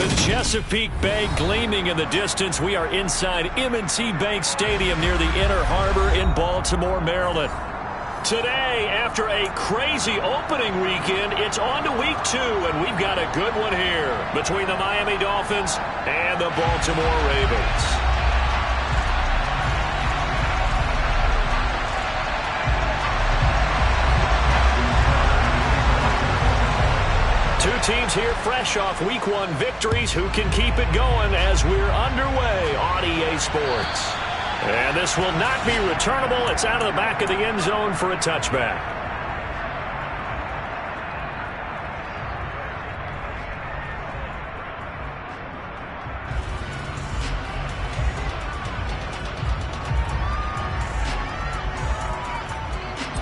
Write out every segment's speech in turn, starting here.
With Chesapeake Bay gleaming in the distance, we are inside M&T Bank Stadium near the Inner Harbor in Baltimore, Maryland. Today, after a crazy opening weekend, it's on to week 2, and we've got a good one here between the Miami Dolphins and the Baltimore Ravens. Two teams here fresh off week 1 victories. Who can keep it going as we're underway on EA Sports? And this will not be returnable. It's out of the back of the end zone for a touchback.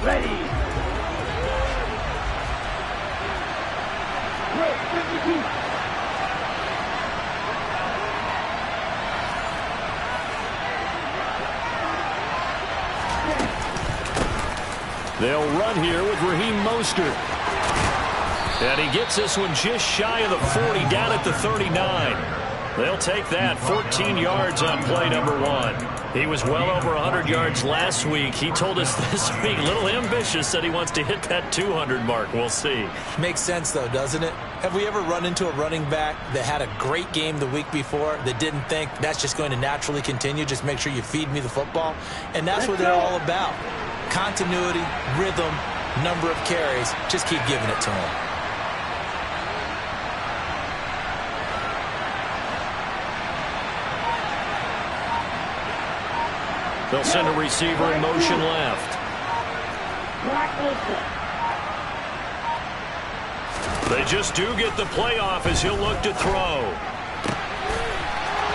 Ready. They'll run here with Raheem Mostert. And he gets this one just shy of the 40, down at the 39. They'll take that 14 yards on play number 1. He was well over 100 yards last week. He told us this week, a little ambitious, said he wants to hit that 200 mark. We'll see. Makes sense, though, doesn't it? Have we ever run into a running back that had a great game the week before that didn't think that's just going to naturally continue? Just make sure you feed me the football. And that's what they're all about. Continuity, rhythm, number of carries. Just keep giving it to him. They'll send a receiver in motion left. They just do get the playoff as he'll look to throw.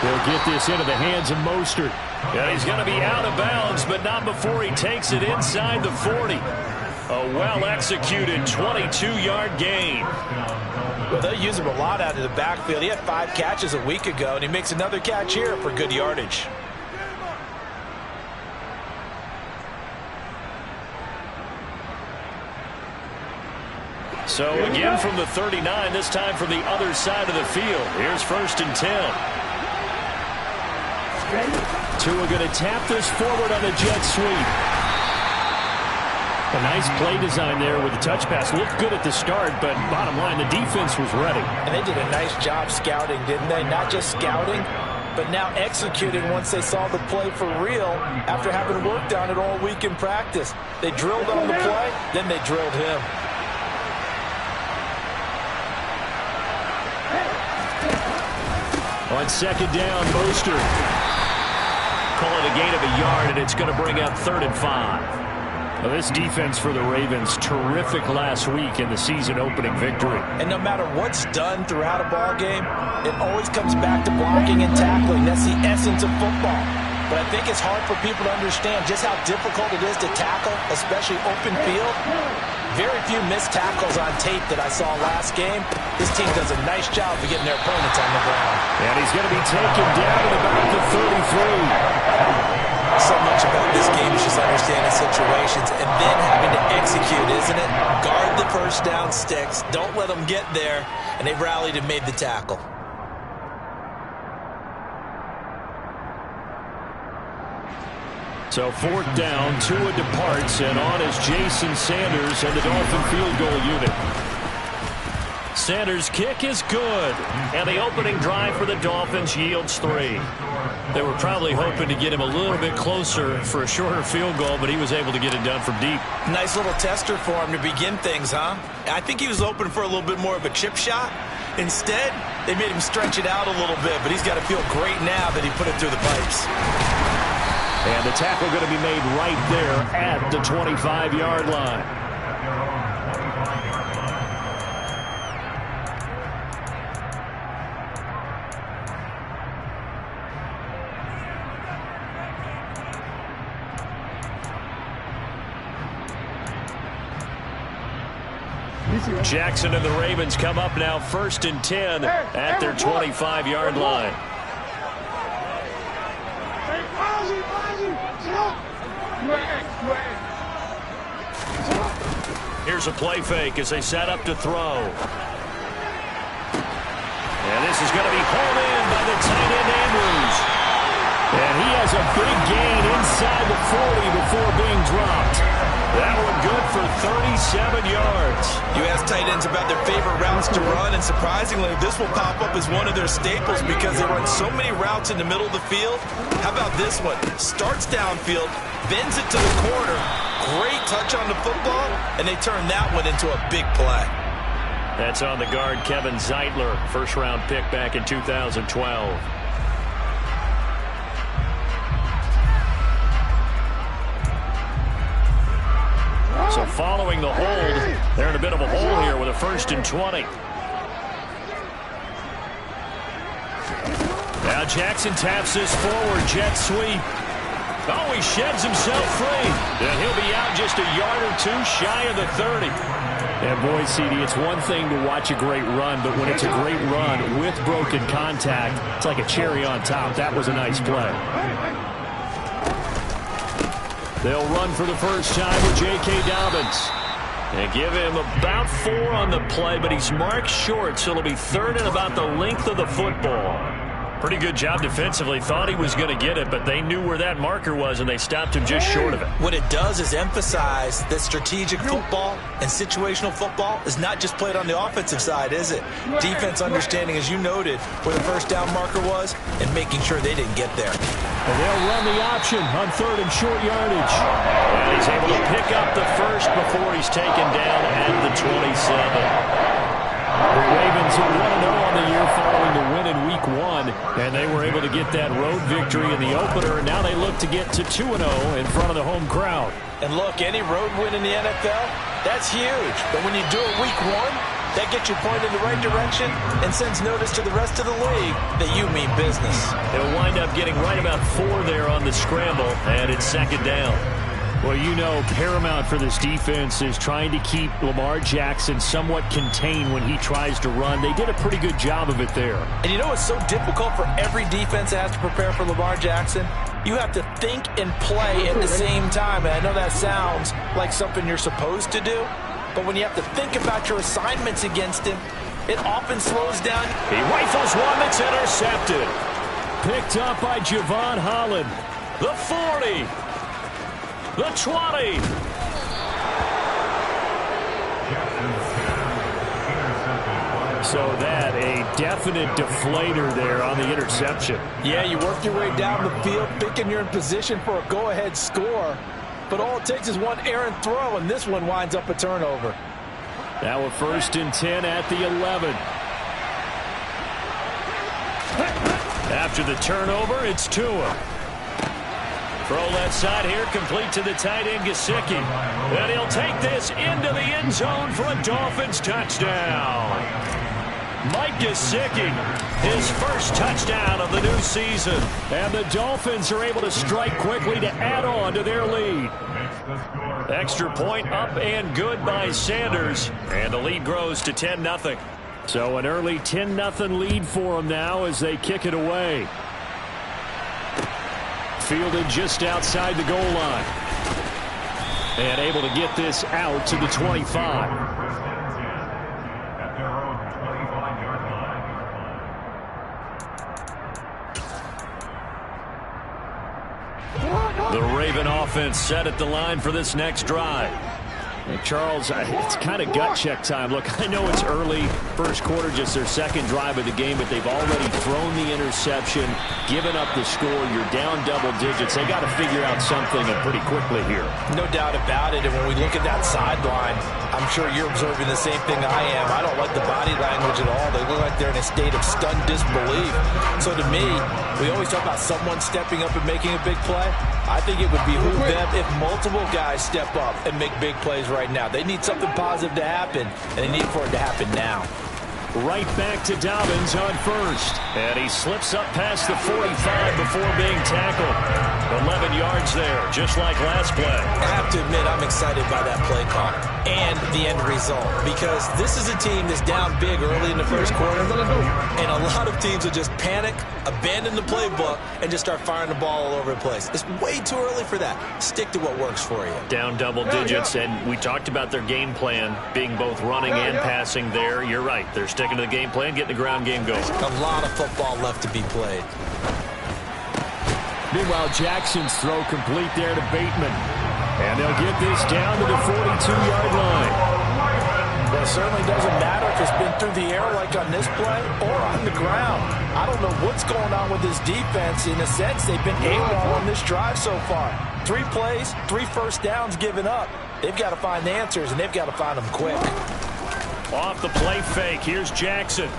They'll get this into the hands of Mostert. Yeah, he's going to be out of bounds, but not before he takes it inside the 40. A well-executed 22-yard gain. Well, they'll use him a lot out of the backfield. He had 5 catches a week ago, and he makes another catch here for good yardage. So again from the 39, this time from the other side of the field. Here's 1st and 10. Tua going to tap this forward on the jet sweep. A nice play design there with the touch pass. Looked good at the start, but bottom line, the defense was ready. And they did a nice job scouting, didn't they? Not just scouting, but now executing once they saw the play for real after having worked on it all week in practice. They drilled on the play, then they drilled him. On 2nd down, Mostert. Call it a gain of a yard, and it's going to bring up 3rd and 5. Well, this defense for the Ravens, terrific last week in the season-opening victory. And no matter what's done throughout a ball game, it always comes back to blocking and tackling. That's the essence of football. But I think it's hard for people to understand just how difficult it is to tackle, especially open field. Very few missed tackles on tape that I saw last game. This team does a nice job of getting their opponents on the ground. And he's going to be taken down at about the 33. So much about this game is just understanding situations and then having to execute, isn't it? Guard the first down sticks. Don't let them get there. And they rallied and made the tackle. So 4th down, Tua departs, and on is Jason Sanders and the Dolphin field goal unit. Sanders' kick is good, and the opening drive for the Dolphins yields 3. They were probably hoping to get him a little bit closer for a shorter field goal, but he was able to get it done from deep. Nice little tester for him to begin things, huh? I think he was open for a little bit more of a chip shot. Instead, they made him stretch it out a little bit, but he's got to feel great now that he put it through the pipes. And the tackle going to be made right there at the 25-yard line. Jackson and the Ravens come up now 1st and 10 at their 25-yard line. Here's a play fake as they set up to throw. And this is going to be hauled in by the tight end Andrews. And he has a big gain inside the 40 before being dropped. That one good for 37 yards. You ask tight ends about their favorite routes to run, and surprisingly, this will pop up as one of their staples because they run so many routes in the middle of the field. How about this one? Starts downfield, bends it to the corner, great touch on the football, and they turn that one into a big play. That's on the guard, Kevin Zeitler, first-round pick back in 2012. So following the hold, they're in a bit of a hole here with a 1st and 20. Now Jackson taps this forward, jet sweep. Oh, he sheds himself free. And he'll be out just a yard or two shy of the 30. And boy, CD, it's one thing to watch a great run, but when it's a great run with broken contact, it's like a cherry on top. That was a nice play. They'll run for the first time with J.K. Dobbins. And give him about 4 on the play, but he's marked short, so it'll be 3rd and about the length of the football. Pretty good job defensively. Thought he was going to get it, but they knew where that marker was, and they stopped him just short of it. What it does is emphasize that strategic football and situational football is not just played on the offensive side, is it? Defense understanding, as you noted, where the first down marker was and making sure they didn't get there. And they'll run the option on 3rd and short yardage. And he's able to pick up the first before he's taken down at the 27. The Ravens are 1-0 on the year following the win in Week 1, and they were able to get that road victory in the opener, and now they look to get to 2-0 in front of the home crowd. And look, any road win in the NFL, that's huge. But when you do it Week 1, that gets you pointed in the right direction and sends notice to the rest of the league that you mean business. They'll wind up getting right about 4 there on the scramble, and it's 2nd down. Well, you know, paramount for this defense is trying to keep Lamar Jackson somewhat contained when he tries to run. They did a pretty good job of it there. And you know what's so difficult for every defense that has to prepare for Lamar Jackson? You have to think and play at the same time. And I know that sounds like something you're supposed to do, but when you have to think about your assignments against him, it often slows down. He rifles one that's intercepted. Picked up by Javon Holland. The 40. The 20. So that a definite deflator there on the interception. Yeah, you work your way down the field thinking you're in position for a go-ahead score. But all it takes is one errant throw, and this one winds up a turnover. Now a 1st and 10 at the 11. After the turnover, it's Tua. Throw left side here, complete to the tight end, Gesicki. And he'll take this into the end zone for a Dolphins touchdown. Mike Gesicki, his first touchdown of the new season. And the Dolphins are able to strike quickly to add on to their lead. Extra point up and good by Sanders. And the lead grows to 10-0. So an early 10-0 lead for them now as they kick it away. Fielded just outside the goal line. And able to get this out to the 25. The Raven offense set at the line for this next drive. And Charles, it's kind of gut check time. Look, I know it's early, first quarter, just their 2nd drive of the game, but they've already thrown the interception, given up the score. You're down double digits. They got to figure out something pretty quickly here. No doubt about it. And when we look at that sideline, I'm sure you're observing the same thing I am. I don't like the body language at all. They look like they're in a state of stunned disbelief. So to me, we always talk about someone stepping up and making a big play. I think it would behoove them if multiple guys step up and make big plays right now. They need something positive to happen, and they need for it to happen now. Right back to Dobbins on 1st. And he slips up past the 45 before being tackled. 11 yards there, just like last play. I have to admit, I'm excited by that play call and the end result, because this is a team that's down big early in the first quarter, and a lot of teams will just panic, abandon the playbook, and just start firing the ball all over the place. It's way too early for that. Stick to what works for you. Down double digits, and we talked about their game plan being both running and passing there. You're right. They're sticking to the game plan, getting the ground game going. A lot of football left to be played. Meanwhile, Jackson's throw complete there to Bateman. And they'll get this down to the 42-yard line. Well, it certainly doesn't matter if it's been through the air like on this play or on the ground. I don't know what's going on with this defense. In a sense, they've been AWOL on this drive so far. 3 plays, 3 first downs given up. They've got to find the answers, and they've got to find them quick. Off the play fake, here's Jackson.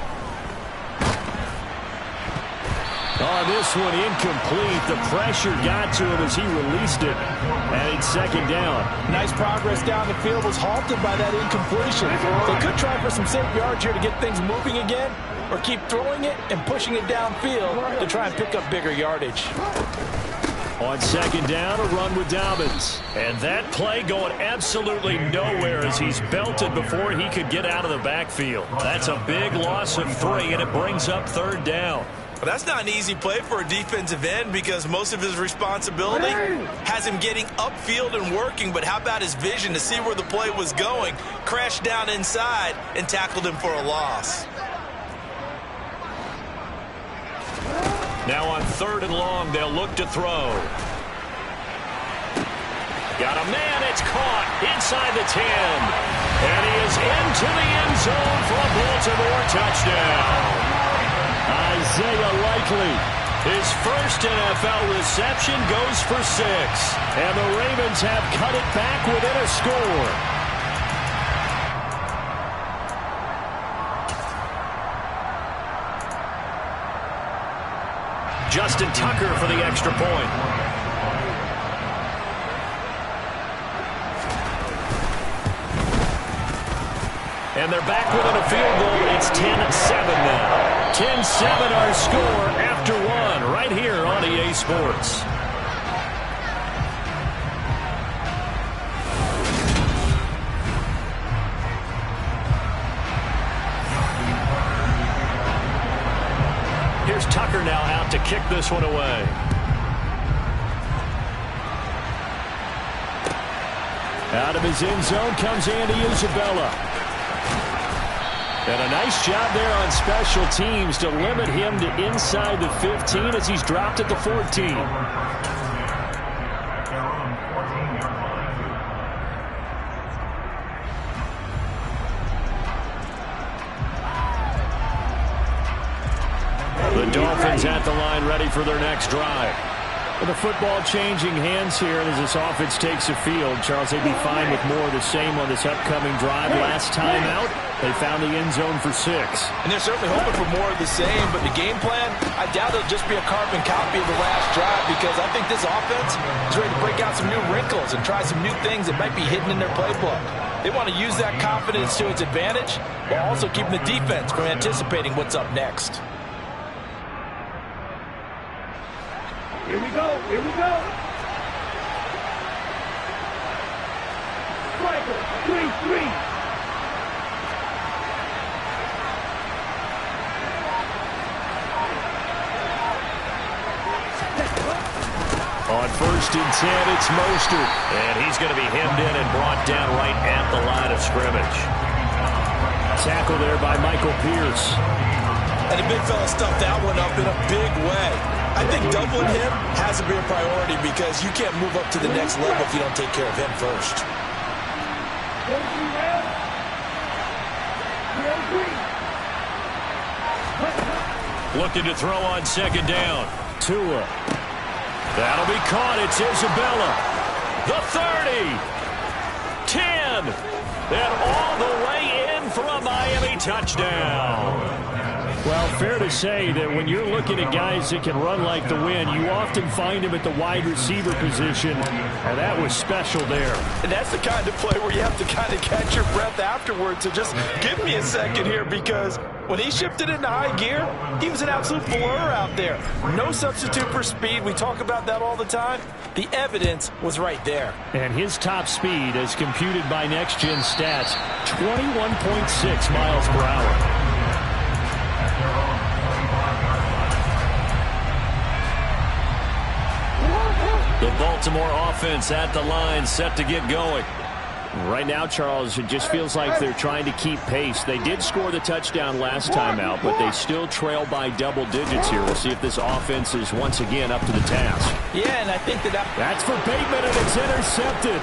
Oh, this one incomplete. The pressure got to him as he released it. And it's second down. Nice progress down the field was halted by that incompletion. They could try for some safe yards here to get things moving again, or keep throwing it and pushing it downfield to try and pick up bigger yardage. On second down, a run with Dobbins. And that play going absolutely nowhere as he's belted before he could get out of the backfield. That's a big loss of 3, and it brings up third down. Well, that's not an easy play for a defensive end, because most of his responsibility has him getting upfield and working. But how about his vision to see where the play was going, crashed down inside, and tackled him for a loss. Now on 3rd and long, they'll look to throw. Got a man, it's caught inside the 10. And he is into the end zone for a Baltimore touchdown. Isaiah Likely. His first NFL reception goes for 6. And the Ravens have cut it back within a score. Justin Tucker for the extra point. And they're back within a field goal. It's 10-7 now. 10-7 our score after 1 right here on EA Sports. Here's Tucker now out to kick this one away. Out of his end zone comes Andy Isabella. And a nice job there on special teams to limit him to inside the 15 as he's dropped at the 14. The Dolphins at the line, ready for their next drive. With the football changing hands here, and as this offense takes the field, Charles, they'd be fine with more of the same on this upcoming drive. Last time out, they found the end zone for 6. And they're certainly hoping for more of the same, but the game plan, I doubt it'll just be a carbon copy of the last drive, because I think this offense is ready to break out some new wrinkles and try some new things that might be hidden in their playbook. They want to use that confidence to its advantage, while also keeping the defense from anticipating what's up next. Here we go. Here we go. Striker, 3-3. On 1st and 10, it's Mostert. And he's going to be hemmed in and brought down right at the line of scrimmage. Tackle there by Michael Pierce. And the big fella stuffed that one up in a big way. I think doubling him has to be a priority, because you can't move up to the next level if you don't take care of him first. Looking to throw on 2nd down. Tua. That'll be caught. It's Isabella. The 30. 10. And all the way in for a Miami touchdown. Well, fair to say that when you're looking at guys that can run like the wind, you often find them at the wide receiver position, and that was special there. And that's the kind of play where you have to kind of catch your breath afterwards. So just give me a second here, because When he shifted into high gear, he was an absolute blur out there. No substitute for speed. We talk about that all the time. The evidence was right there. And his top speed, as computed by Next Gen Stats, 21.6 miles per hour. The Baltimore offense at the line, set to get going. Right now, Charles, it just feels like they're trying to keep pace. They did score the touchdown last time out, but they still trail by double digits here. We'll see if this offense is once again up to the task. Yeah, and I think that's for Bateman, and it's intercepted.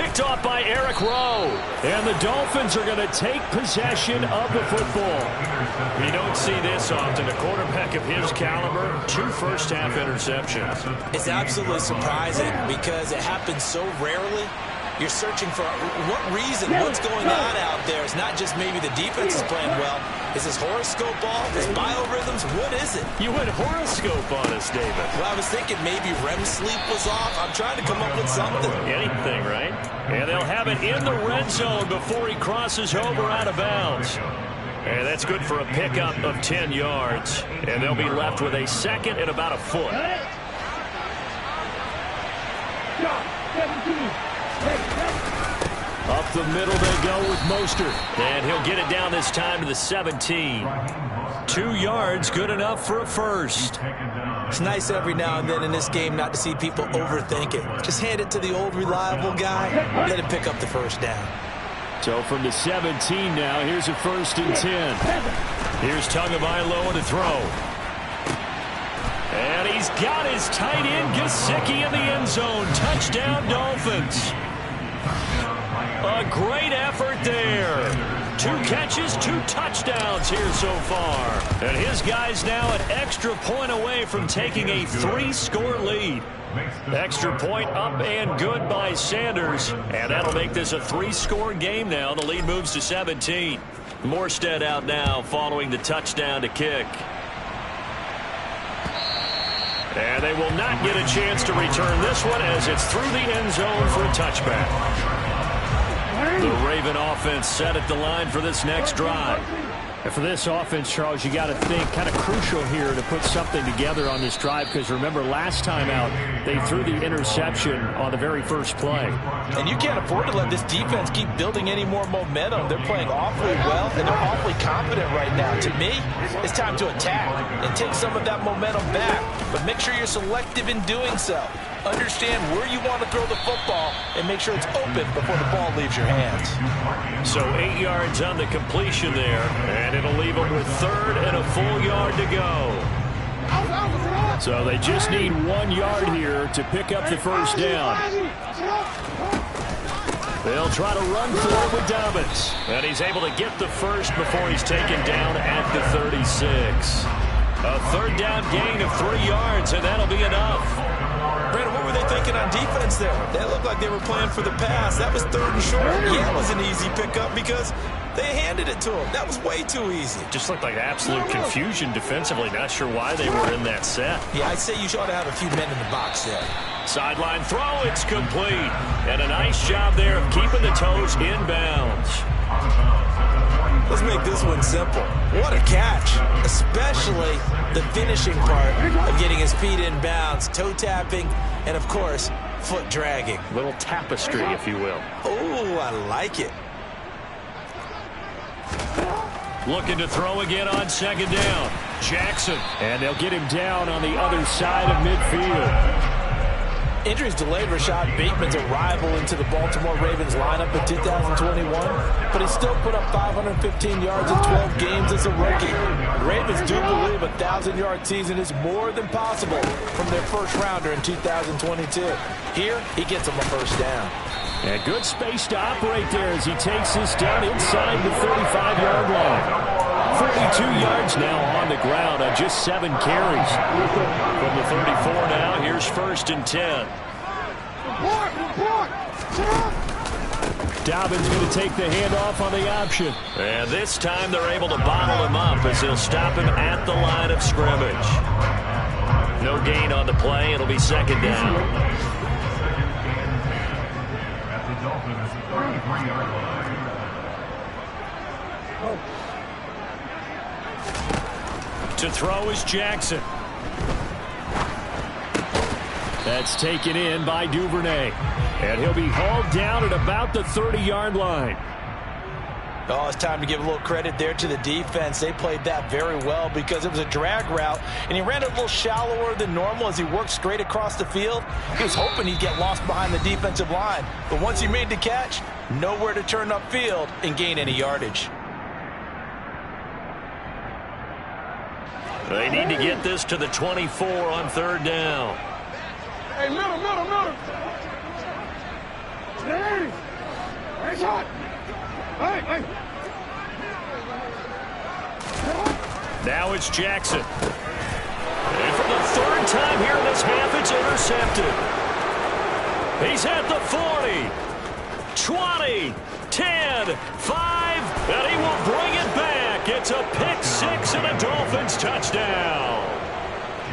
Picked off by Eric Rowe. And the Dolphins are going to take possession of the football. You don't see this often. A quarterback of his caliber, 2 first-half interceptions. It's absolutely surprising because it happens so rarely. You're searching for what reason, what's going on out there. It's not just maybe the defense is playing well. Is his horoscope off? His biorhythms? What is it? You went horoscope on us, David. Well, I was thinking maybe REM sleep was off. I'm trying to come up with something. Anything, right? And they'll have it in the red zone before he crosses over out of bounds. And that's good for a pickup of 10 yards. And they'll be left with a second and about a foot. 17. Up the middle they go with Mostert. And he'll get it down this time to the 17. 2 yards, good enough for a first. It's nice every now and then in this game not to see people overthink it. Just hand it to the old reliable guy, let him pick up the first down. So from the 17 now, here's a 1st and 10. Here's Tagovailoa to throw. And he's got his tight end Gesicki in the end zone. Touchdown, Dolphins. A great effort there. 2 catches, 2 touchdowns here so far. And his guy's now an extra point away from taking a 3-score lead. Extra point up and good by Sanders. And that'll make this a 3-score game now. The lead moves to 17. Morstead out now following the touchdown to kick. And they will not get a chance to return this one as it's through the end zone for a touchback. The Raven offense set at the line for this next drive. And for this offense, Charles, you got to think kind of crucial here to put something together on this drive, because remember last time out they threw the interception on the very first play. And you can't afford to let this defense keep building any more momentum. They're playing awfully well, and they're awfully confident right now. To me, it's time to attack and take some of that momentum back, but make sure you're selective in doing so. Understand where you want to throw the football and make sure it's open before the ball leaves your hands. So 8 yards on the completion there, and it'll leave them with 3rd and a full yard to go. So they just need 1 yard here to pick up the first down. They'll try to run for it with Dobbins. And he's able to get the first before he's taken down at the 36. A 3rd down gain of 3 yards, and that'll be enough. Brandon, what were they thinking on defense there? They looked like they were playing for the pass. That was 3rd and short. Yeah, it was an easy pickup because they handed it to him. That was way too easy. Just looked like absolute confusion defensively. Not sure why they were in that set. Yeah, I'd say you ought to have a few men in the box there. Sideline throw, it's complete. And a nice job there of keeping the toes in bounds. Let's make this one simple. What a catch, especially the finishing part of getting his feet in bounds, toe tapping, and of course, foot dragging. Little tapestry, if you will. Oh, I like it. Looking to throw again on 2nd down. Jackson. And they'll get him down on the other side of midfield. Injuries delayed Rashad Bateman's arrival into the Baltimore Ravens lineup in 2021, but he still put up 515 yards in 12 games as a rookie. The Ravens do believe a 1,000-yard season is more than possible from their first rounder in 2022. Here, he gets them a first down. And good space to operate there as he takes this down inside the 35-yard line. 42 yards now on the ground on just 7 carries. From the 34 now, here's 1st and 10. Dobbins going to take the handoff on the option. And this time they're able to bottle him up as they'll stop him at the line of scrimmage. No gain on the play. It'll be 2nd down. To throw is Jackson. That's taken in by Duvernay. And he'll be hauled down at about the 30-yard line. Oh, it's time to give a little credit there to the defense. They played that very well because it was a drag route, and he ran it a little shallower than normal as he worked straight across the field. He was hoping he'd get lost behind the defensive line, but once he made the catch, nowhere to turn upfield and gain any yardage. They need to get this to the 24 on third down. Hey, middle. Hey, nice shot. Hey. Now it's Jackson. And for the third time here in this half, it's intercepted. He's at the 40, 20, 10, 5, and he will bring it back. It's a pick-6 and a Dolphins touchdown.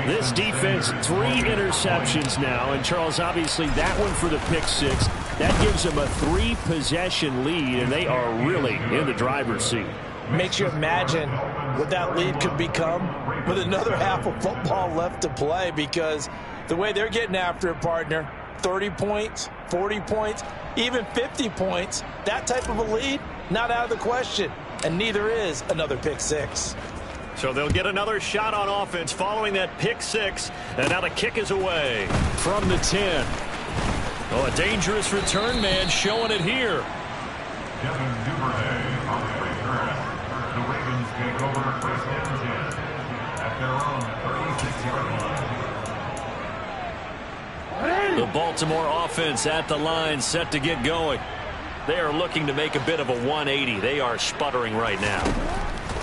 This defense, 3 interceptions now. And, Charles, obviously that one for the pick-6. That gives them a 3-possession lead, and they are really in the driver's seat. Makes you imagine what that lead could become with another half of football left to play, because the way they're getting after it, partner, 30 points, 40 points, even 50 points, that type of a lead, not out of the question, and neither is another pick-6. So they'll get another shot on offense following that pick-6, and now the kick is away. From the 10. Oh, a dangerous return man showing it here. Kevin Duvernay on the return. The Ravens take over first and 10 at their own 36-yard line. The Baltimore offense at the line, set to get going. They are looking to make a bit of a 180. They are sputtering right now.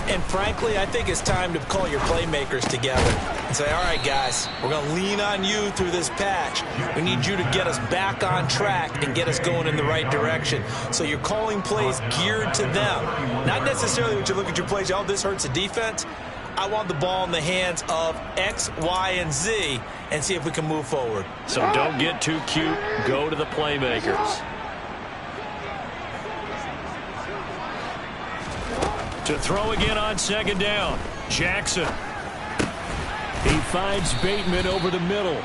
And frankly, I think it's time to call your playmakers together and say, all right, guys, we're going to lean on you through this patch. We need you to get us back on track and get us going in the right direction. So you're calling plays geared to them. Not necessarily when you look at your plays, oh, this hurts the defense. I want the ball in the hands of X, Y, and Z and see if we can move forward. So don't get too cute. Go to the playmakers. To throw again on second down, Jackson. He finds Bateman over the middle.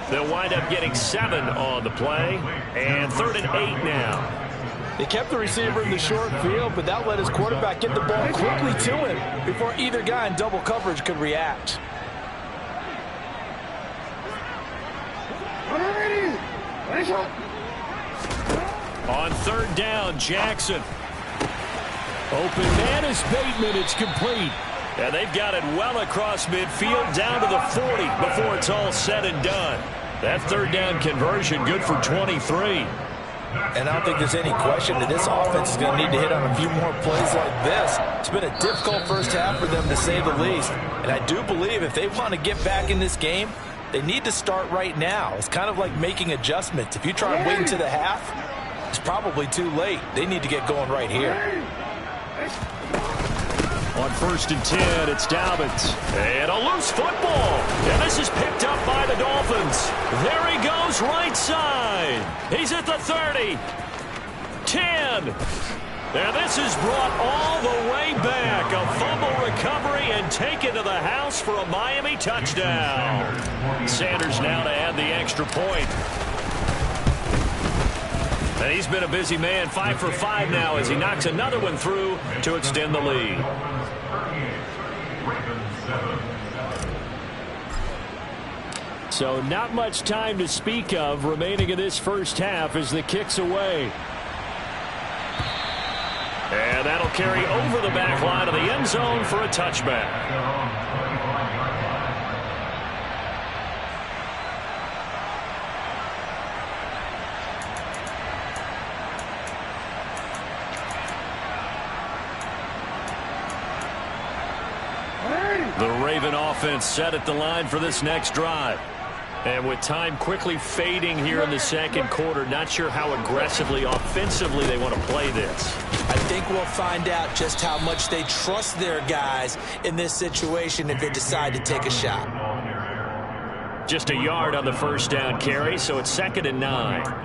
They'll wind up getting 7 on the play, and 3rd and 8 now. They kept the receiver in the short field, but that let his quarterback get the ball quickly to him before either guy in double coverage could react. On 3rd down, Jackson. Open man is Bateman. It's complete. And they've got it well across midfield down to the 40 before it's all said and done. That 3rd down conversion good for 23. And I don't think there's any question that this offense is going to need to hit on a few more plays like this. It's been a difficult first half for them, to say the least. And I do believe if they want to get back in this game, they need to start right now. It's kind of like making adjustments. If you try and wait until the half, it's probably too late. They need to get going right here. On 1st and 10, it's Dobbins. And a loose football. And this is picked up by the Dolphins. There he goes, right side. He's at the 30. 10. And this is brought all the way back. A fumble recovery and taken to the house for a Miami touchdown. Sanders now to add the extra point. And he's been a busy man, 5 for 5 now as he knocks another one through to extend the lead. So not much time to speak of remaining in this first half as the kick's away. And that'll carry over the back line of the end zone for a touchback. The Raven offense set at the line for this next drive. And with time quickly fading here in the second quarter, not sure how aggressively, offensively they want to play this. I think we'll find out just how much they trust their guys in this situation if they decide to take a shot. Just a yard on the first down carry, so it's 2nd and 9. Brings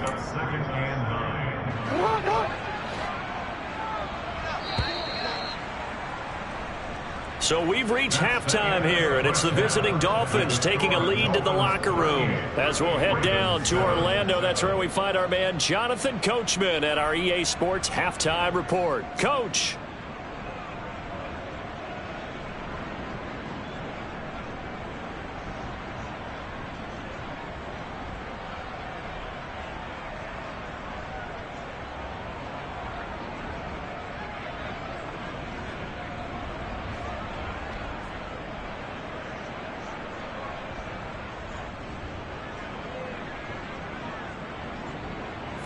up 2nd and 9. Come on. So we've reached halftime here, and it's the visiting Dolphins taking a lead to the locker room. As we'll head down to Orlando, that's where we find our man Jonathan Coachman at our EA Sports Halftime Report. Coach.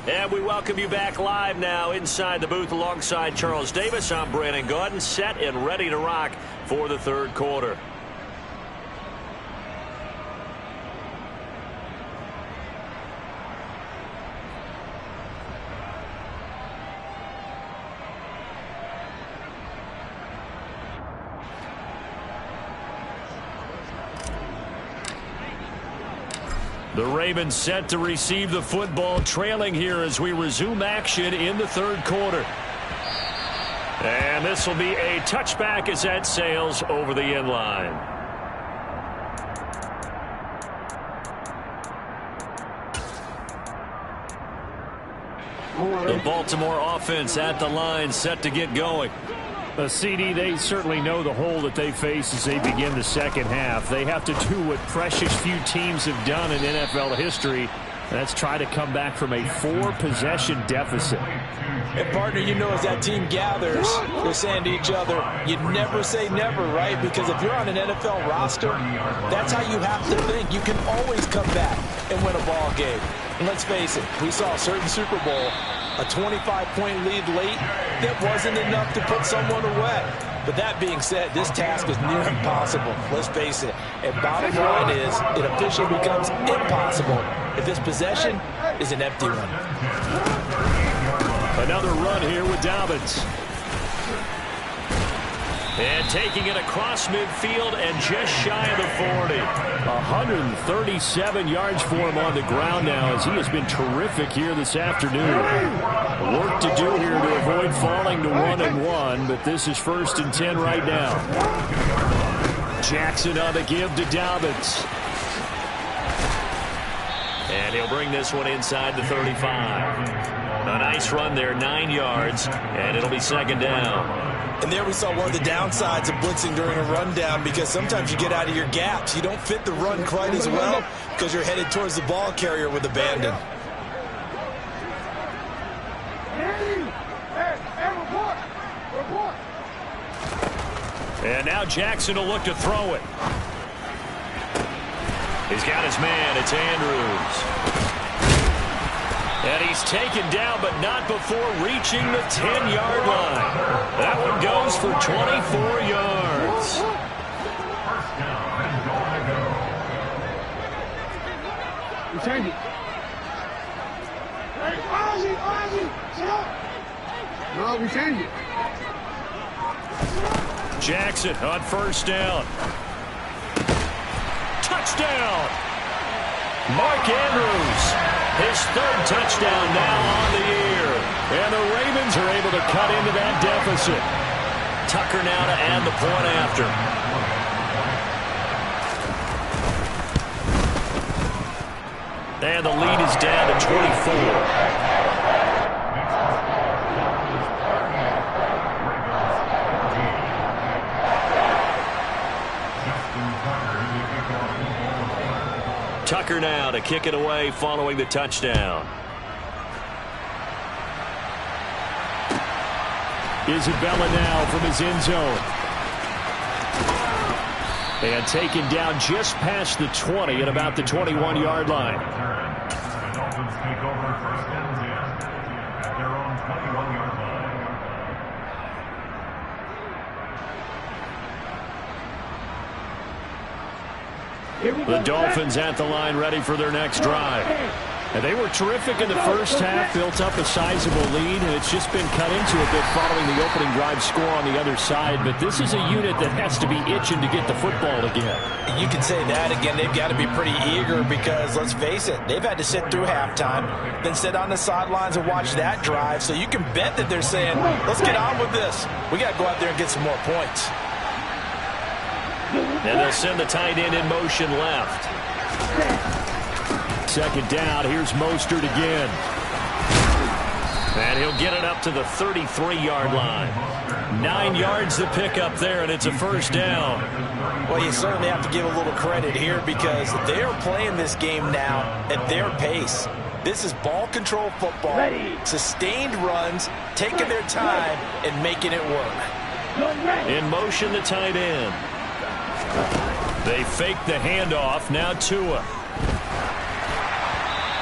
And we welcome you back live now inside the booth alongside Charles Davis. I'm Brandon Gaudin, set and ready to rock for the third quarter. The Ravens set to receive the football, trailing here as we resume action in the third quarter. And this will be a touchback as that sails over the end line. The Baltimore offense at the line, set to get going. CD, they certainly know the hole that they face as they begin the second half. They have to do what precious few teams have done in NFL history. That's try to come back from a 4-possession deficit. And, partner, you know, as that team gathers, they're saying to each other, you never say never, right? Because if you're on an NFL roster, that's how you have to think. You can always come back and win a ball game. And let's face it, we saw a certain Super Bowl, a 25-point lead late, that wasn't enough to put someone away. But that being said, this task is near impossible. Let's face it. And bottom line is, it officially becomes impossible if this possession is an empty one. Another run here with Dobbins. And taking it across midfield and just shy of the 40. 137 yards for him on the ground now as he has been terrific here this afternoon. Work to do here to avoid falling to 1-1, but this is 1st and 10 right now. Jackson on the give to Dobbins. And he'll bring this one inside the 35. A nice run there, 9 yards, and it'll be second down. And there we saw one of the downsides of blitzing during a rundown, because sometimes you get out of your gaps. You don't fit the run quite as well because you're headed towards the ball carrier with abandon. And now Jackson will look to throw it. He's got his man. It's Andrews. And he's taken down, but not before reaching the 10-yard line. That one goes for 24 yards. We change it. Hey, Ozzy, sit up. No, we change it. Jackson on first down. Touchdown. Mark Andrews. His 3rd touchdown now on the year. And the Ravens are able to cut into that deficit. Tucker now to add the point after. And the lead is down to 24. Tucker now to kick it away following the touchdown. Isabella now from his end zone. And taken down just past the 20 at about the 21-yard line. The Dolphins take over 1st and 10 at their own 21-yard line. The Dolphins at the line, ready for their next drive. And they were terrific in the first half, built up a sizable lead, and it's just been cut into a bit following the opening drive score on the other side. But this is a unit that has to be itching to get the football again. You can say that again. They've got to be pretty eager because, let's face it, they've had to sit through halftime, then sit on the sidelines and watch that drive. So you can bet that they're saying, let's get on with this. We got to go out there and get some more points. And they'll send the tight end in motion left. Second down, here's Mostert again. And he'll get it up to the 33-yard line. 9 yards to pick up there, and it's a first down. Well, you certainly have to give a little credit here because they are playing this game now at their pace. This is ball control football, sustained runs, taking their time, and making it work. In motion, the tight end. They fake the handoff. Now Tua.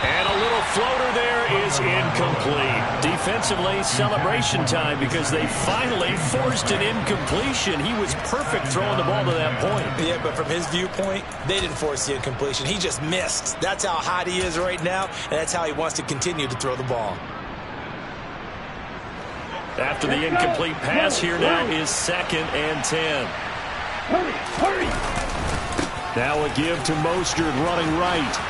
And a little floater there is incomplete. Defensively, celebration time because they finally forced an incompletion. He was perfect throwing the ball to that point. Yeah, but from his viewpoint, they didn't force the incompletion. He just missed. That's how hot he is right now, and that's how he wants to continue to throw the ball. After the incomplete pass, here now is 2nd and 10. Hurry. Now a give to Mostert running right.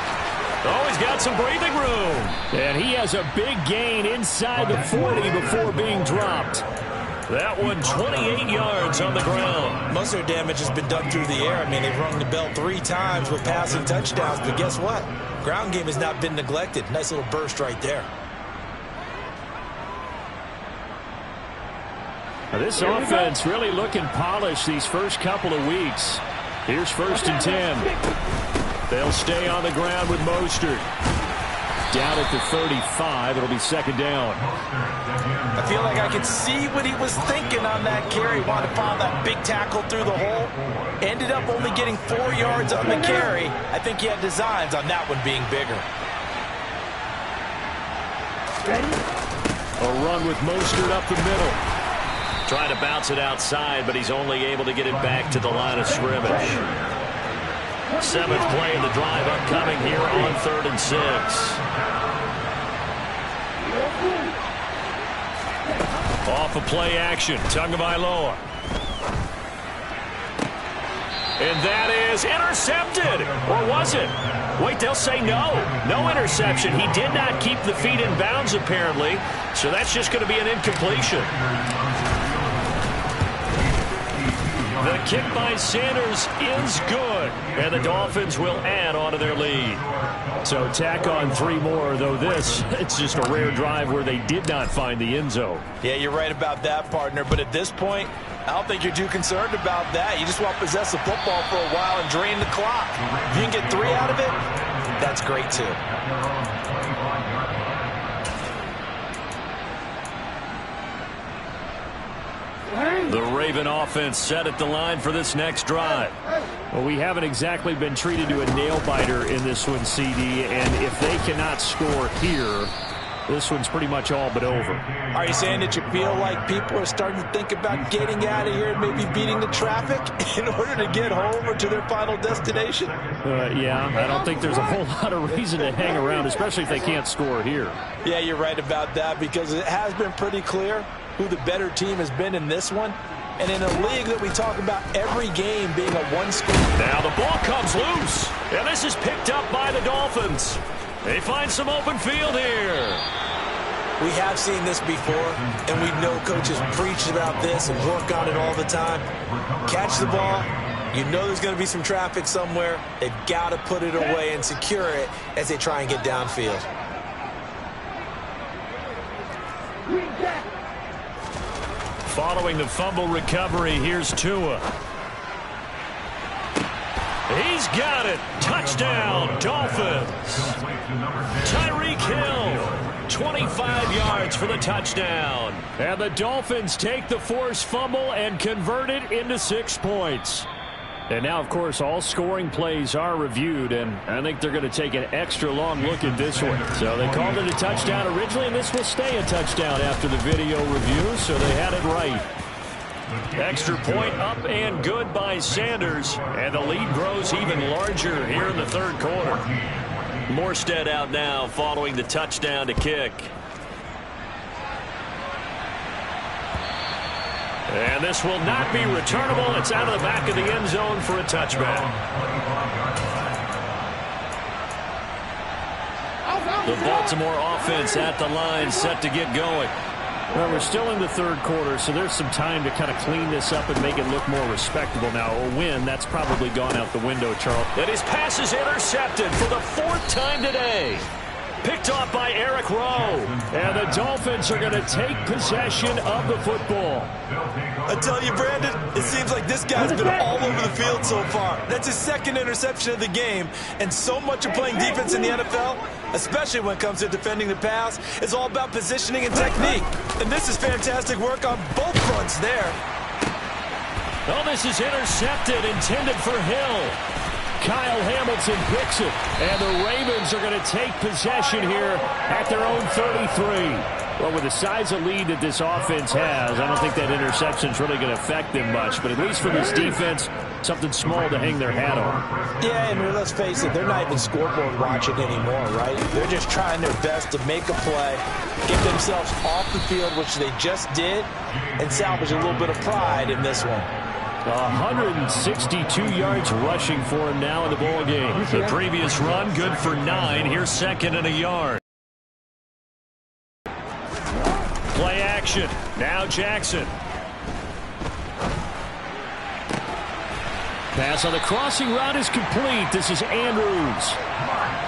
Oh, he's got some breathing room. And he has a big gain inside the 40 before being dropped. That one 28 yards on the ground. Most of their damage has been done through the air. I mean, they've rung the bell 3 times with passing touchdowns, but guess what? Ground game has not been neglected. Nice little burst right there. Now this offense really looking polished these first couple of weeks. Here's 1st and 10. They'll stay on the ground with Mostert. Down at the 35, it'll be 2nd down. I feel like I could see what he was thinking on that carry. Wanted to file that big tackle through the hole. Ended up only getting 4 yards on the carry. I think he had designs on that one being bigger. A run with Mostert up the middle. Trying to bounce it outside, but he's only able to get it back to the line of scrimmage. 7th play of the drive upcoming here on 3rd and 6. Off of play action, Tagovailoa. And that is intercepted. Or was it? Wait, they'll say no. No interception. He did not keep the feet in bounds, apparently. So that's just going to be an incompletion. The kick by Sanders is good. And the Dolphins will add on to their lead. So tack on 3 more, though it's just a rare drive where they did not find the end zone. Yeah, you're right about that, partner. But at this point, I don't think you're too concerned about that. You just want to possess the football for a while and drain the clock. If you can get 3 out of it, that's great too. The Raven offense set at the line for this next drive. Well, we haven't exactly been treated to a nail-biter in this one, CD, and if they cannot score here, this one's pretty much all but over. Are you saying that you feel like people are starting to think about getting out of here and maybe beating the traffic in order to get home or to their final destination? Yeah, I don't think there's a whole lot of reason to hang around, especially if they can't score here. Yeah, you're right about that because it has been pretty clear who the better team has been in this one. And in a league that we talk about every game being a one-score. Now the ball comes loose. And this is picked up by the Dolphins. They find some open field here. We have seen this before, and we know coaches preach about this and work on it all the time. Catch the ball. You know there's going to be some traffic somewhere. They've got to put it away and secure it as they try and get downfield. Following the fumble recovery, here's Tua. He's got it. Touchdown, Dolphins. Tyreek Hill, 25 yards for the touchdown. And the Dolphins take the forced fumble and convert it into 6 points. And now, of course, all scoring plays are reviewed, and I think they're going to take an extra long look at this one. So they called it a touchdown originally, and this will stay a touchdown after the video review, so they had it right. Extra point up and good by Sanders, and the lead grows even larger here in the 3rd quarter. Morstead out now following the touchdown to kick. And this will not be returnable. It's out of the back of the end zone for a touchback. The Baltimore offense at the line set to get going. Well, we're still in the third quarter, so there's some time to kind of clean this up and make it look more respectable. Now, a win, that's probably gone out the window, Charles. And his pass is intercepted for the 4th time today. Picked off by Eric Rowe. And the Dolphins are going to take possession of the football. I tell you, Brandon, it seems like this guy's been all over the field so far. That's his 2nd interception of the game. And so much of playing defense in the NFL, especially when it comes to defending the pass, is all about positioning and technique. And this is fantastic work on both fronts there. Oh, this is intercepted, intended for Hill. Kyle Hamilton picks it, and the Ravens are going to take possession here at their own 33. Well, with the size of lead that this offense has, I don't think that interception is really going to affect them much, but at least for this defense, something small to hang their hat on. Yeah, and let's face it, they're not even scoreboard watching anymore, right? They're just trying their best to make a play, get themselves off the field, which they just did, and salvage a little bit of pride in this one. 162 yards rushing for him now in the ball game. The previous run, good for 9. Here's 2nd and a yard. Play action. Now Jackson. Pass on the crossing route is complete. This is Andrews.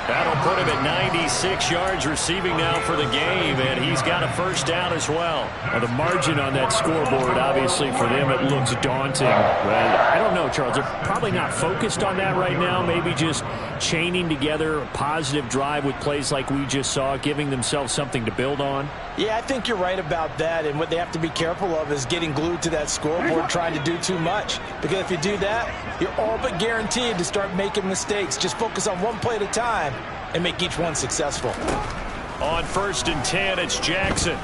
That'll put him at 96 yards receiving now for the game, and he's got a 1st down as well. Now the margin on that scoreboard, obviously for them, it looks daunting. Well, I don't know, Charles. They're probably not focused on that right now. Maybe just chaining together a positive drive with plays like we just saw, giving themselves something to build on. Yeah, I think you're right about that, and what they have to be careful of is getting glued to that scoreboard trying to do too much. Because if you do that, you're all but guaranteed to start making mistakes. Just focus on one play at a time and make each one successful. On 1st and 10, it's Jackson.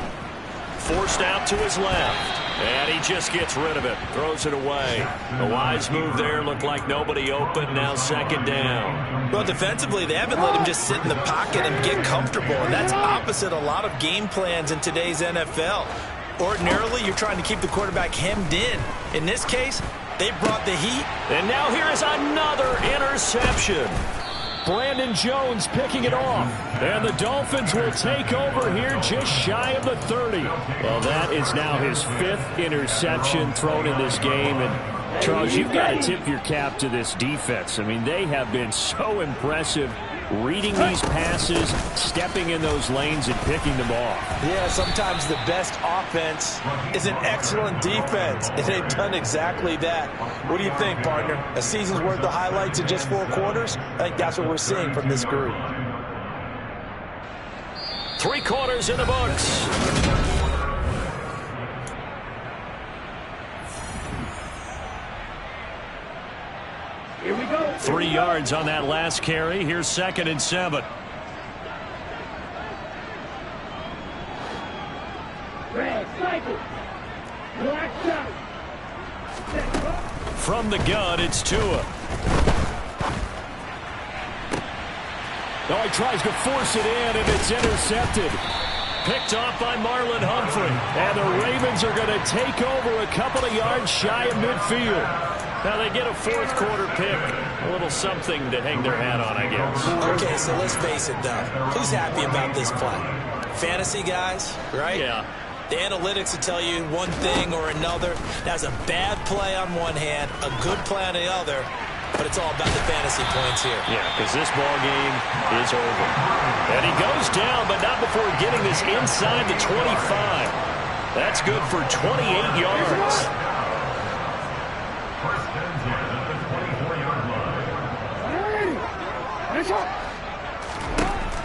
Forced out to his left. And he just gets rid of it. Throws it away. A wise move there. Looked like nobody open. Now 2nd down. Well, defensively, they haven't let him just sit in the pocket and get comfortable. And that's opposite a lot of game plans in today's NFL. Ordinarily, you're trying to keep the quarterback hemmed in. In this case, they brought the heat. And now here is another interception. Brandon Jones picking it off. And the Dolphins will take over here just shy of the 30. Well, that is now his 5th interception thrown in this game. And, Charles, you've got to tip your cap to this defense. I mean, they have been so impressive reading these passes, stepping in those lanes, and picking them off. Yeah, sometimes the best offense is an excellent defense, and they've done exactly that. What do you think, partner? A season's worth of highlights in just 4 quarters? I think that's what we're seeing from this group. 3 quarters in the books. Here we go. 3 yards on that last carry. Here's 2nd and 7. Red cycle. Black shot. From the gun, it's Tua. Oh, he tries to force it in, and it's intercepted. Picked off by Marlon Humphrey. And the Ravens are going to take over a couple of yards shy of midfield. Now they get a 4th quarter pick. A little something to hang their hat on, I guess. Okay, so let's face it, though. Who's happy about this play? Fantasy guys, right? Yeah. The analytics will tell you one thing or another. That's a bad play on one hand, a good play on the other, but it's all about the fantasy points here. Yeah, because this ball game is over. And he goes down, but not before getting this inside the 25. That's good for 28 yards.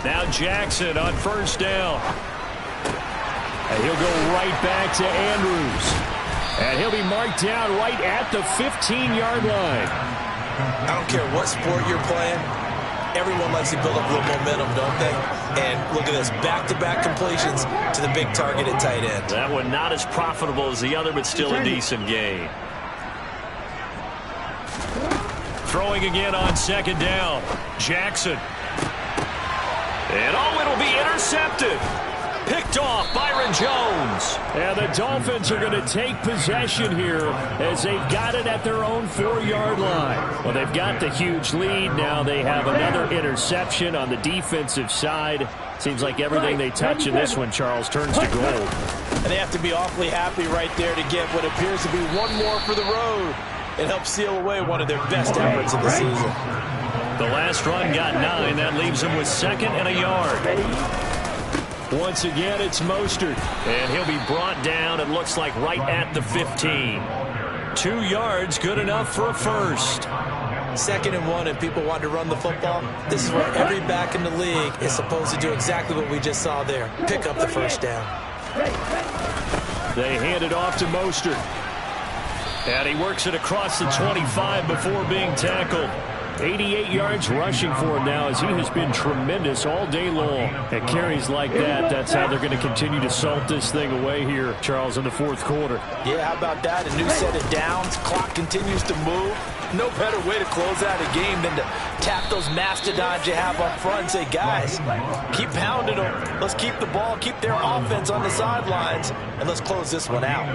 Now Jackson on 1st down. And he'll go right back to Andrews. And he'll be marked down right at the 15-yard line. I don't care what sport you're playing. Everyone likes to build up a little momentum, don't they? And look at this, back-to-back completions to the big target at tight end. That one not as profitable as the other, but still a decent gain. Throwing again on 2nd down. Jackson. And it'll be intercepted. Picked off Byron Jones. And the Dolphins are going to take possession here as they've got it at their own 4-yard line. Well, they've got the huge lead. Now they have another interception on the defensive side. Seems like everything they touch in this one, Charles, turns to gold. And they have to be awfully happy right there to get what appears to be one more for the road. It helps seal away one of their best efforts of the season. The last run got 9. That leaves them with 2nd and a yard. Once again, it's Mostert. And he'll be brought down, it looks like, right at the 15. 2 yards, good enough for a first. 2nd and 1, and people want to run the football. This is where every back in the league is supposed to do exactly what we just saw there. Pick up the first down. They hand it off to Mostert. And he works it across the 25 before being tackled. 88 yards rushing for him now, as he has been tremendous all day long. At carries like that, that's how they're going to continue to salt this thing away here, Charles, in the 4th quarter. Yeah, how about that? A new set of downs. Clock continues to move. No better way to close out a game than to tap those mastodons you have up front and say, guys, keep pounding them. Let's keep the ball, keep their offense on the sidelines, and let's close this one out.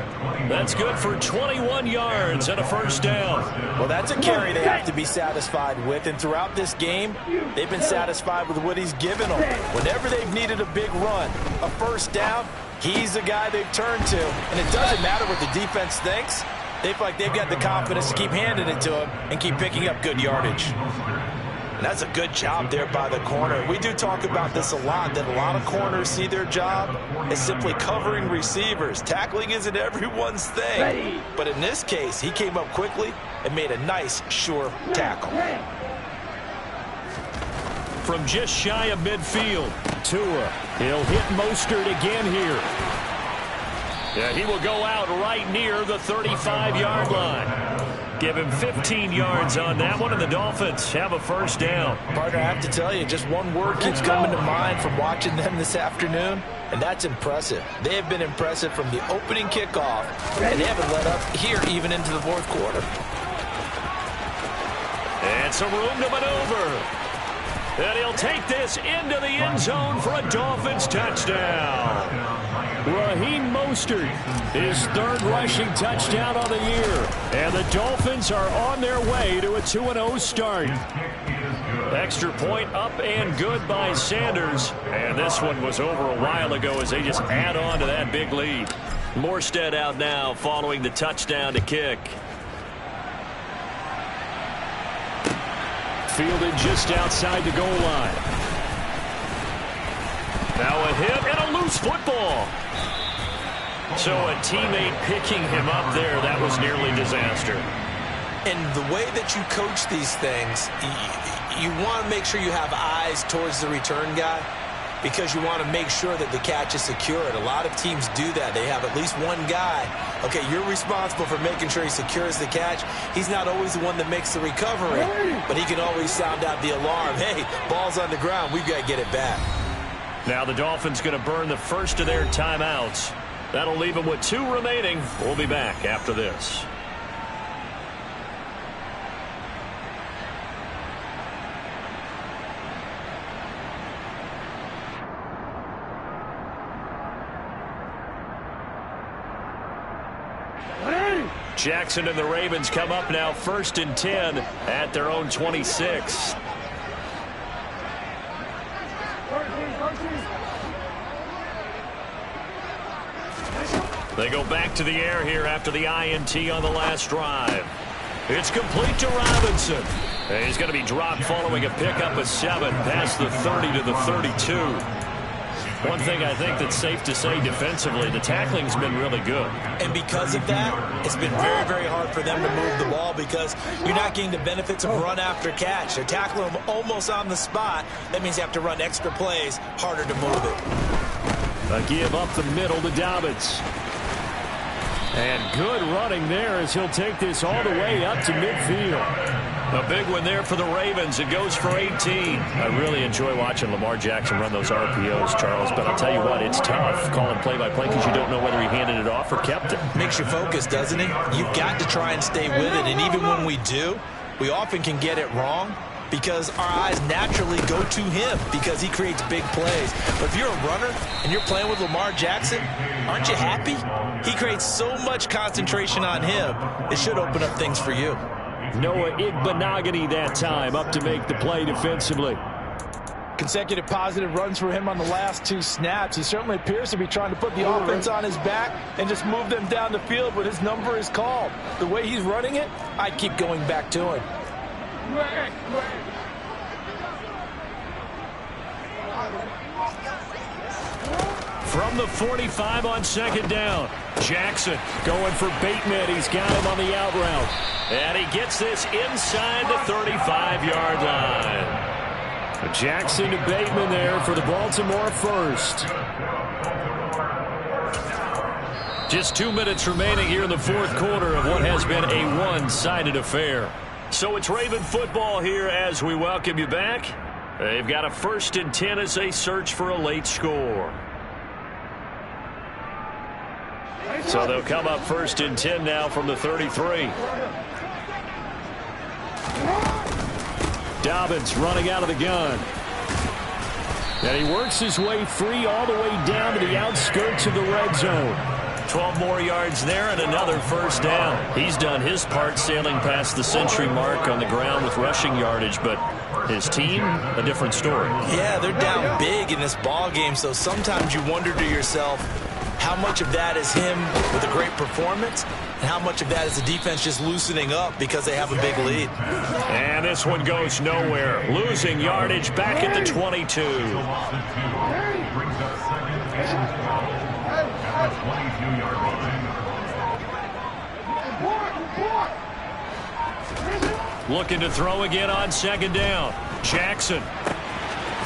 That's good for 21 yards and a first down. Well, that's a carry they have to be satisfied with, and throughout this game, they've been satisfied with what he's given them. Whenever they've needed a big run, a first down, he's the guy they've turned to, and it doesn't matter what the defense thinks. They feel like they've got the confidence to keep handing it to him and keep picking up good yardage. And that's a good job there by the corner. We do talk about this a lot, that a lot of corners see their job as simply covering receivers. Tackling isn't everyone's thing. But in this case, he came up quickly and made a nice, sure tackle. From just shy of midfield, Tua, he'll hit Mostert again here. Yeah, he will go out right near the 35-yard line. Give him 15 yards on that one, and the Dolphins have a first down. Partner, I have to tell you, just one word keeps coming to mind from watching them this afternoon, and that's impressive. They have been impressive from the opening kickoff, and they haven't let up here even into the 4th quarter. And some room to maneuver. And he'll take this into the end zone for a Dolphins touchdown. Raheem Mostert, his 3rd rushing touchdown on the year. And the Dolphins are on their way to a 2-0 start. Extra point up and good by Sanders. And this one was over a while ago as they just add on to that big lead. Morstead out now following the touchdown to kick. Fielded just outside the goal line. Now a hit and a loose football. So a teammate picking him up there, that was nearly disaster. And the way that you coach these things, you want to make sure you have eyes towards the return guy, because you want to make sure that the catch is secured. A lot of teams do that. They have at least one guy. Okay, you're responsible for making sure he secures the catch. He's not always the one that makes the recovery, but he can always sound out the alarm. Hey, ball's on the ground. We've got to get it back. Now the Dolphins going to burn the first of their timeouts. That'll leave them with 2 remaining. We'll be back after this. Jackson and the Ravens come up now 1st and 10 at their own 26. They go back to the air here after the INT on the last drive. It's complete to Robinson. And he's going to be dropped following a pickup of 7 past the 30 to the 32. One thing I think that's safe to say defensively, the tackling's been really good. And because of that, it's been very, very hard for them to move the ball, because you're not getting the benefits of run after catch. They're tackling them almost on the spot. That means you have to run extra plays, harder to move it. A give up the middle to Dobbins. And good running there as he'll take this all the way up to midfield. A big one there for the Ravens. It goes for 18. I really enjoy watching Lamar Jackson run those RPOs, Charles, but I'll tell you what, it's tough calling play-by-play because you don't know whether he handed it off or kept it. Makes you focus, doesn't it? You've got to try and stay with it, and even when we do, we often can get it wrong because our eyes naturally go to him because he creates big plays. But if you're a runner and you're playing with Lamar Jackson, aren't you happy? He creates so much concentration on him, it should open up things for you. Noah Igbenogany that time up to make the play defensively. Consecutive positive runs for him on the last 2 snaps. He certainly appears to be trying to put the offense on his back and just move them down the field when his number is called. The way he's running it, I'd keep going back to him. From the 45 on second down, Jackson going for Bateman. He's got him on the out route. And he gets this inside the 35-yard line. Jackson to Bateman there for the Baltimore first. Just 2 minutes remaining here in the fourth quarter of what has been a one-sided affair. So it's Raven football here as we welcome you back. They've got a 1st and 10 as they search for a late score. So they'll come up 1st and 10 now from the 33. Dobbins running out of the gun. And he works his way free all the way down to the outskirts of the red zone. 12 more yards there and another first down. He's done his part sailing past the century mark on the ground with rushing yardage, but his team, a different story. Yeah, they're down big in this ball game, so sometimes you wonder to yourself how much of that is him with a great performance and how much of that is the defense just loosening up because they have a big lead. And this one goes nowhere. Losing yardage back at the 22. Brings up 2nd and 12 at the 22-yard line. Looking to throw again on second down. Jackson.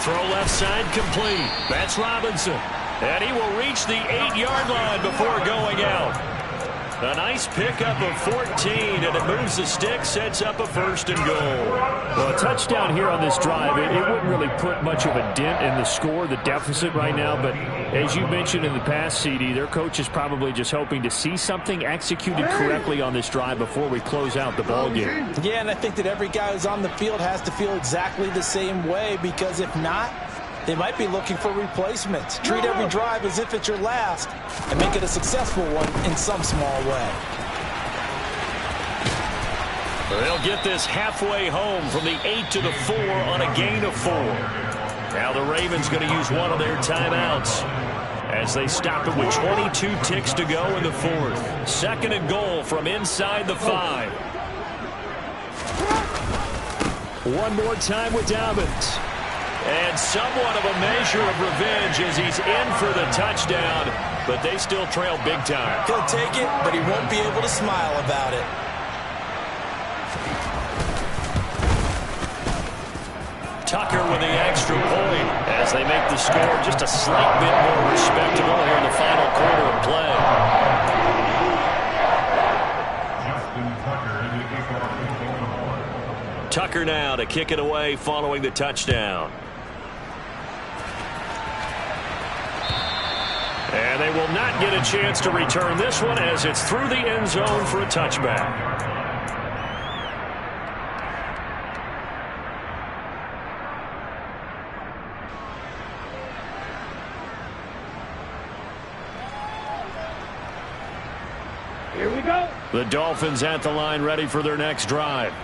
Throw left side complete. That's Robinson. And he will reach the 8-yard line before going out. A nice pickup of 14, and it moves the stick, sets up a 1st and goal. Well, a touchdown here on this drive, it wouldn't really put much of a dent in the score, the deficit right now. But as you mentioned in the past, CD, their coach is probably just hoping to see something executed correctly on this drive before we close out the ball game. Yeah, and I think that every guy who's on the field has to feel exactly the same way, because if not, they might be looking for replacements. Treat every drive as if it's your last and make it a successful one in some small way. They'll get this halfway home from the 8 to the 4 on a gain of 4. Now the Ravens going to use one of their timeouts as they stop it with 22 ticks to go in the 4th. 2nd and goal from inside the 5. One more time with Dobbins. And somewhat of a measure of revenge as he's in for the touchdown, but they still trail big time. He'll take it, but he won't be able to smile about it. Tucker with the extra point as they make the score just a slight bit more respectable here in the final quarter of play. Tucker now to kick it away following the touchdown. And they will not get a chance to return this one as it's through the end zone for a touchback. Here we go. The Dolphins at the line ready for their next drive.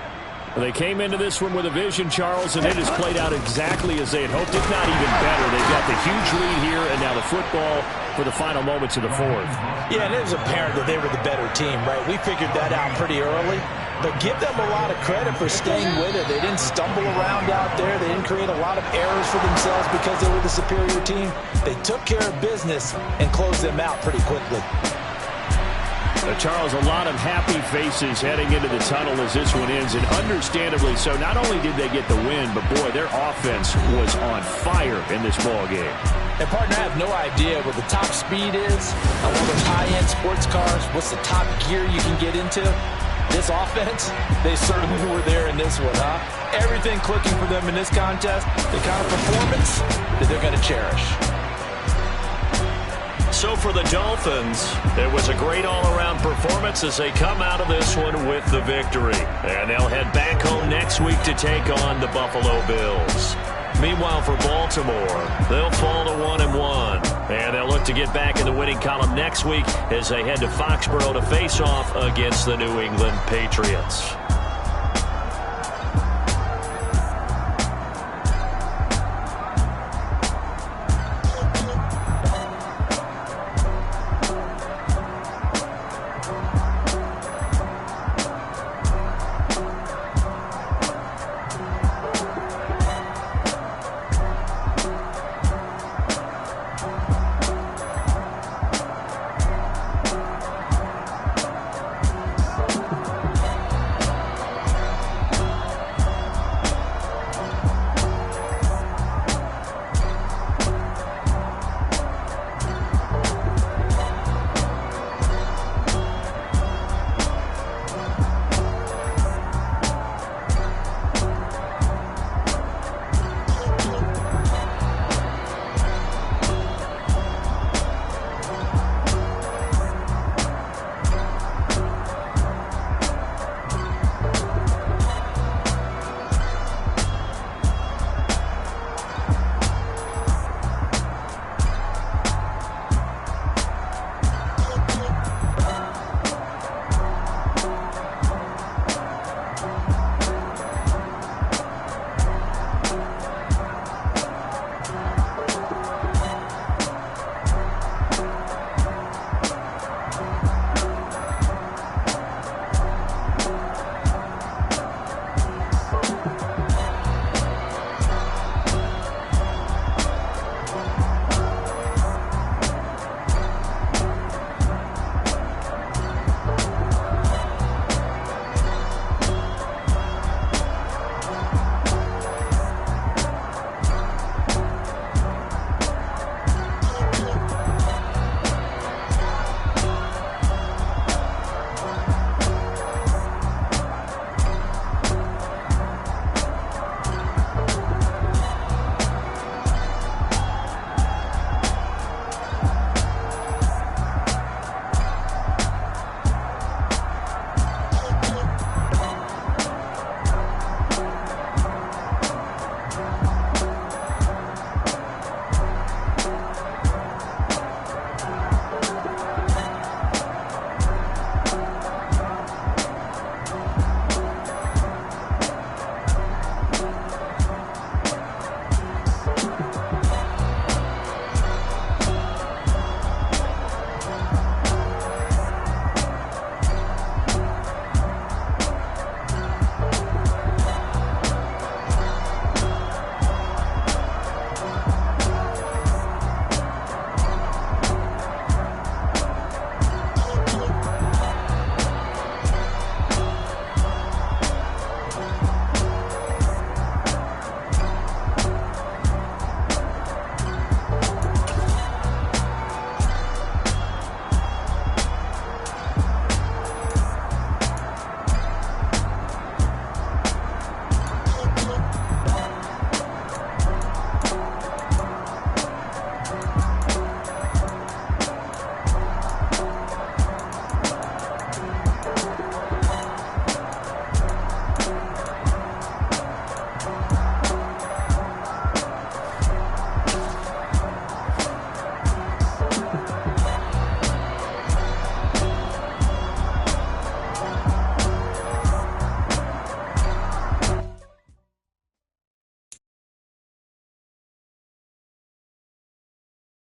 They came into this one with a vision, Charles, and it has played out exactly as they had hoped, if not even better. They've got the huge lead here, and now the football for the final moments of the 4th. Yeah, and it was apparent that they were the better team, right? We figured that out pretty early. But give them a lot of credit for staying with it. They didn't stumble around out there. They didn't create a lot of errors for themselves because they were the superior team. They took care of business and closed them out pretty quickly. Charles, a lot of happy faces heading into the tunnel as this one ends, and understandably so. Not only did they get the win, but boy, their offense was on fire in this ball game. And partner, I have no idea what the top speed is on one of those high-end sports cars. What's the top gear you can get into? This offense, they certainly were there in this one, huh? Everything clicking for them in this contest, the kind of performance that they're going to cherish. So for the Dolphins, it was a great all-around performance as they come out of this one with the victory. And they'll head back home next week to take on the Buffalo Bills. Meanwhile, for Baltimore, they'll fall to 1-1. And they'll look to get back in the winning column next week as they head to Foxborough to face off against the New England Patriots.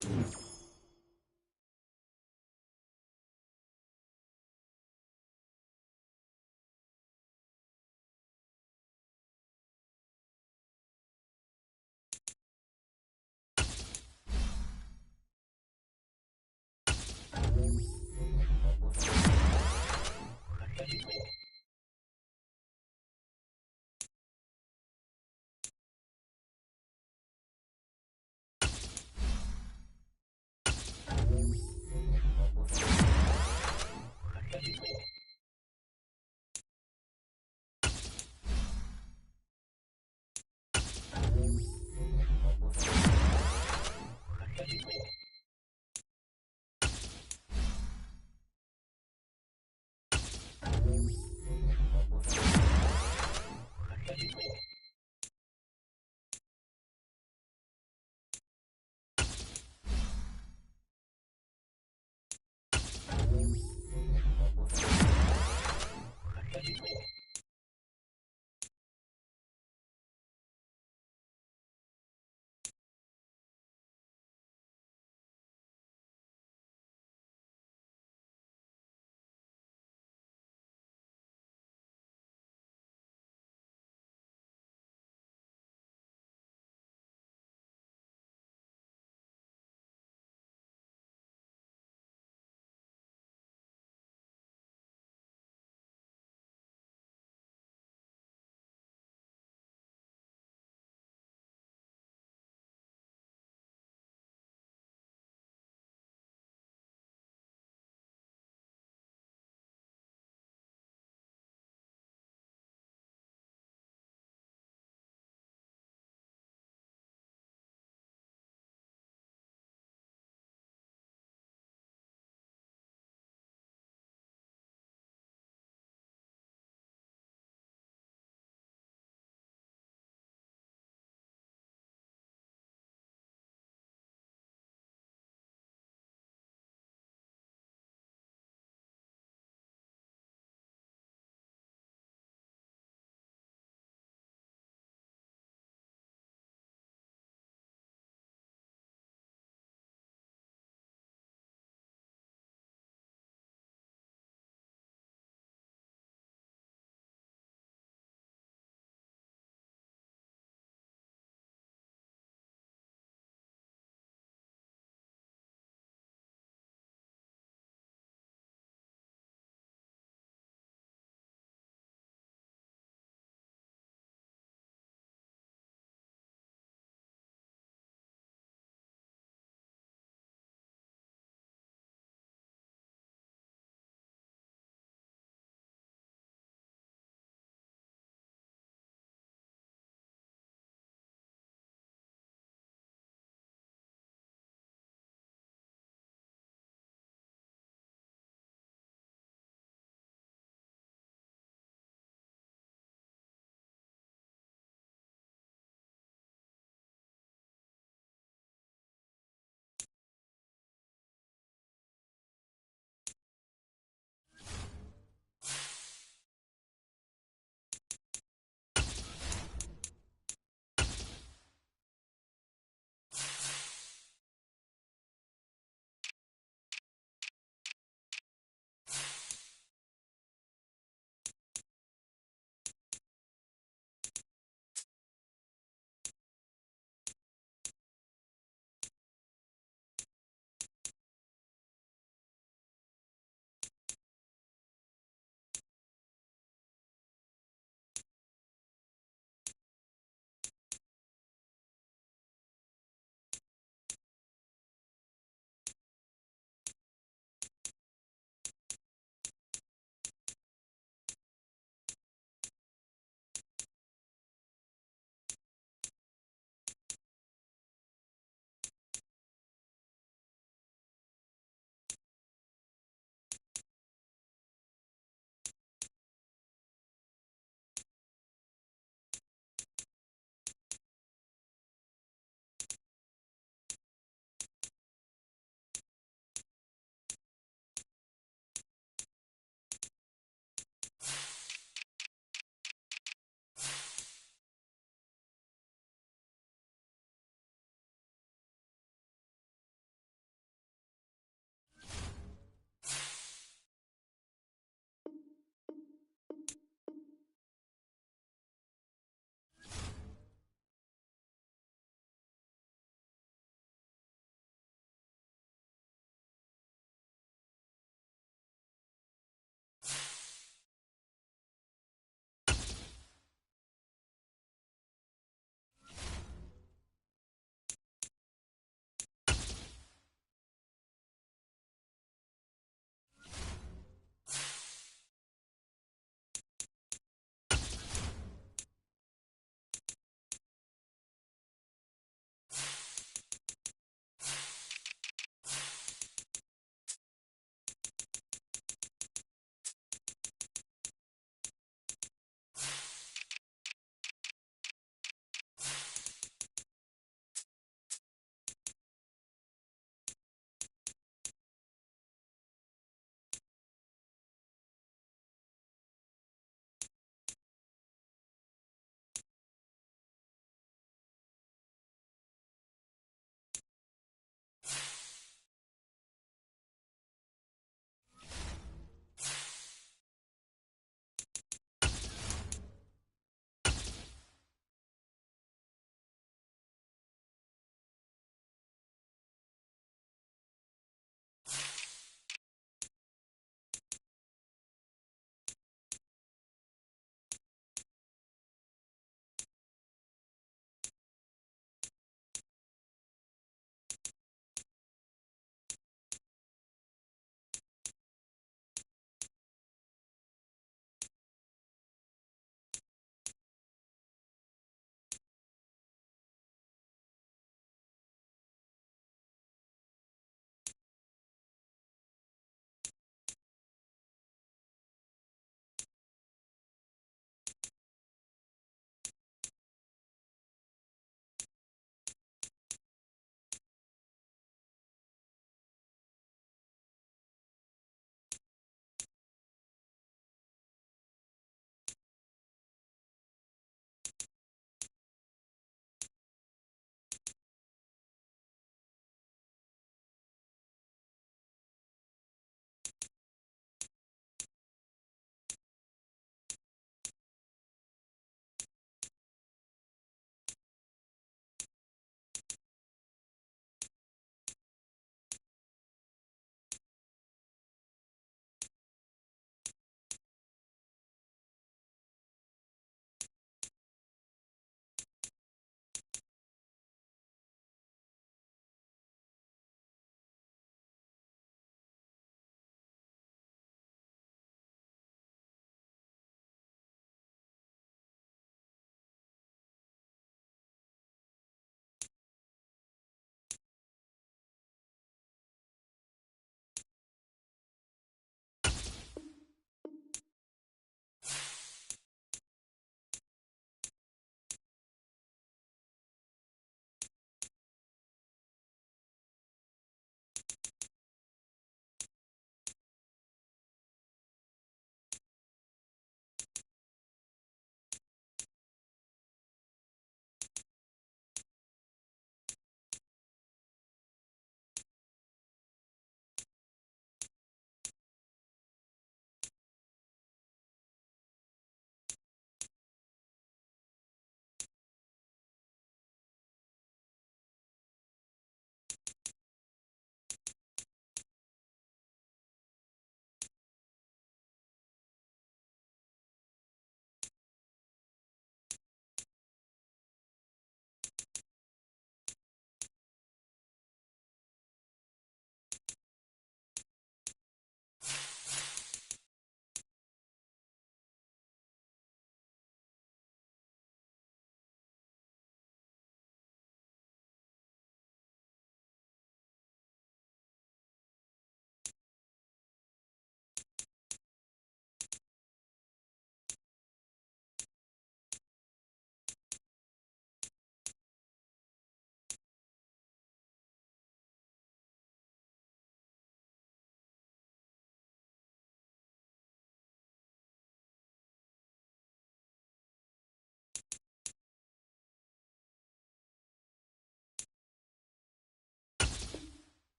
10.